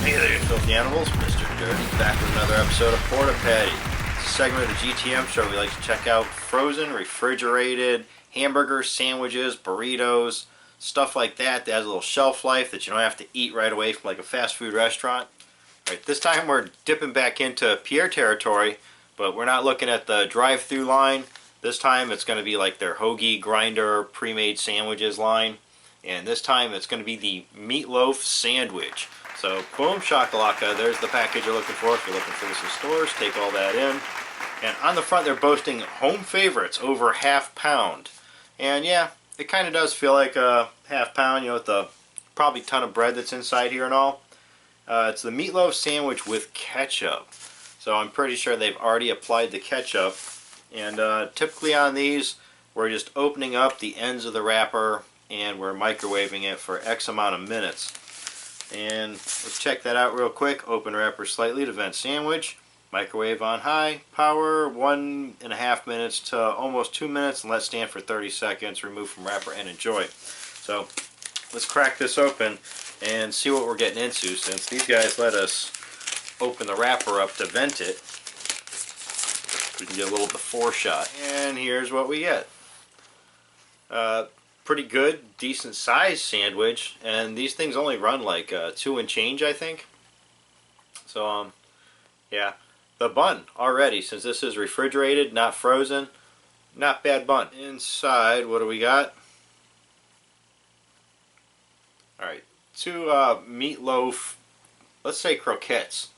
Hey there, you filthy animals. Mr. Dirty back with another episode of Porta-Patty. It's a segment of the GTM show. We like to check out frozen, refrigerated hamburgers, sandwiches, burritos, stuff like that that has a little shelf life that you don't have to eat right away from like a fast food restaurant. Alright, this time we're dipping back into Pierre territory, but we're not looking at the drive-through line. This time it's going to be like their hoagie grinder pre-made sandwiches line. And this time it's going to be the Meatloaf Sandwich. So, boom, shakalaka, there's the package you're looking for. If you're looking for this in stores, take all that in. And on the front, they're boasting home favorites, over ½ pound. And yeah, it kind of does feel like a ½ pound, you know, with the probably ton of bread that's inside here and all. It's the Meatloaf Sandwich with ketchup. So I'm pretty sure they've already applied the ketchup. And typically on these, we're just opening up the ends of the wrapper and we're microwaving it for X amount of minutes. And let's check that out real quick. Open wrapper slightly to vent sandwich. Microwave on high power, 1.5 minutes to almost 2 minutes, and let stand for 30 seconds. Remove from wrapper and enjoy. So let's crack this open and see what we're getting into, since these guys let us open the wrapper up to vent it. We can get a little before shot. And here's what we get. Pretty good, decent size sandwich, and these things only run like 2 and change, I think. So yeah, the bun already, since this is refrigerated, not frozen, not bad bun. Inside, what do we got? Alright, 2 meatloaf, let's say croquettes.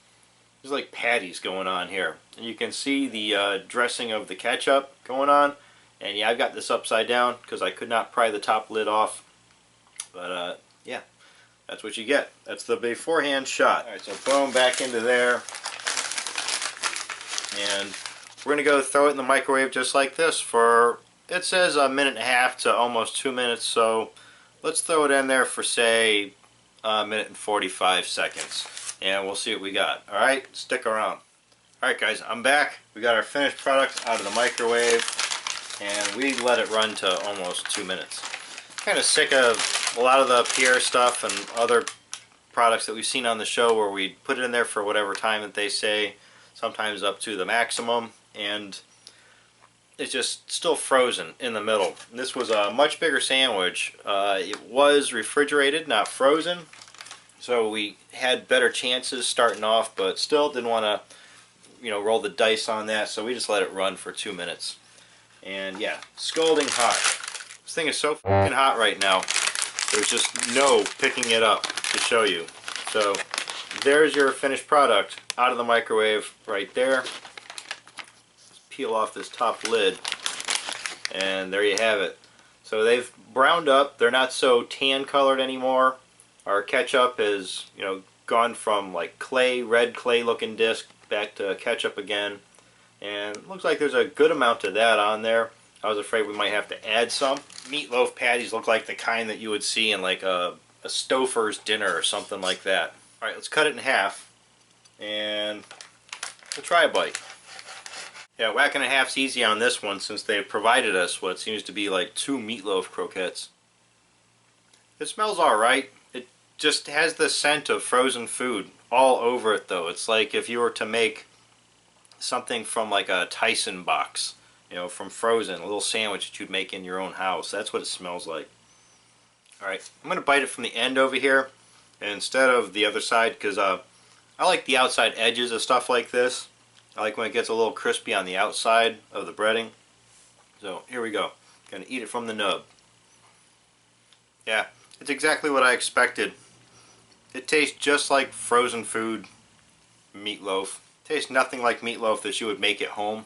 There's like patties going on here, and you can see the dressing of the ketchup going on. And yeah, I've got this upside down because I could not pry the top lid off. But yeah, that's what you get. That's the beforehand shot. Alright, so boom, back into there. And we're going to go throw it in the microwave just like this for, it says 1.5 minutes to almost 2 minutes. So let's throw it in there for, say, 1 minute and 45 seconds. And we'll see what we got. Alright, stick around. Alright guys, I'm back. We got our finished product out of the microwave. And we let it run to almost 2 minutes. Kind of sick of a lot of the Pierre stuff and other products that we've seen on the show where we put it in there for whatever time that they say, sometimes up to the maximum, and it's just still frozen in the middle. And this was a much bigger sandwich. It was refrigerated, not frozen, so we had better chances starting off, but still didn't want to, you know, roll the dice on that, so we just let it run for 2 minutes. And yeah, scalding hot. This thing is so fucking hot right now. There's just no picking it up to show you. So there's your finished product out of the microwave right there. Just peel off this top lid, and there you have it. So they've browned up. They're not so tan colored anymore. Our ketchup is, you know, gone from like clay, red clay looking disc back to ketchup again. And it looks like there's a good amount of that on there. I was afraid we might have to add some. Meatloaf patties look like the kind that you would see in like a Stouffer's dinner or something like that. Alright, let's cut it in half. And we'll try a bite. Yeah, whacking a half's easy on this one since they've provided us what seems to be like 2 meatloaf croquettes. It smells alright. It just has the scent of frozen food all over it though. It's like if you were to make something from like a Tyson box, you know, from frozen, a little sandwich that you'd make in your own house. That's what it smells like. Alright, I'm going to bite it from the end over here instead of the other side because I like the outside edges of stuff like this. I like when it gets a little crispy on the outside of the breading. So here we go. Going to eat it from the nub. Yeah, it's exactly what I expected. It tastes just like frozen food meatloaf. Tastes nothing like meatloaf that you would make at home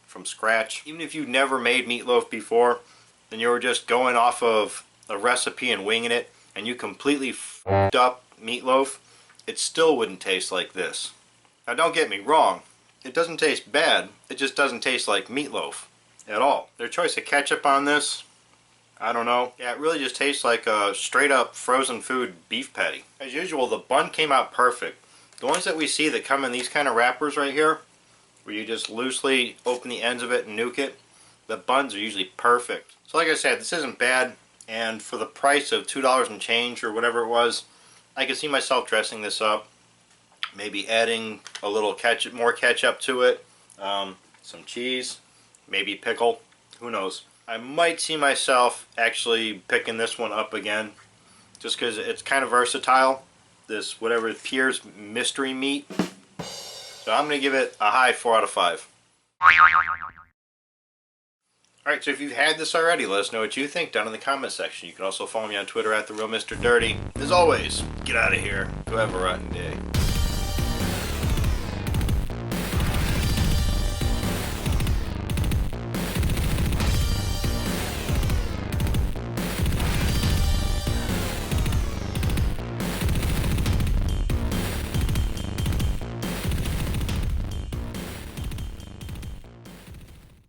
from scratch. Even if you've never made meatloaf before, then you were just going off of a recipe and winging it, and you completely f***ed up meatloaf, it still wouldn't taste like this. Now don't get me wrong, it doesn't taste bad, it just doesn't taste like meatloaf at all. Their choice of ketchup on this, I don't know. Yeah, it really just tastes like a straight up frozen food beef patty. As usual, the bun came out perfect. The ones that we see that come in these kind of wrappers right here, where you just loosely open the ends of it and nuke it, the buns are usually perfect. So like I said, this isn't bad, and for the price of $2 and change or whatever it was, I can see myself dressing this up Maybe adding a little ketchup, more ketchup to it, some cheese, maybe pickle, who knows. I might see myself actually picking this one up again, just because it's kind of versatile. This, whatever, Pierre's mystery meat. So I'm going to give it a high 4 out of 5. Alright, so if you've had this already, let us know what you think down in the comment section. You can also follow me on Twitter at TheRealMrDirty. As always, get out of here. Go have a rotten day.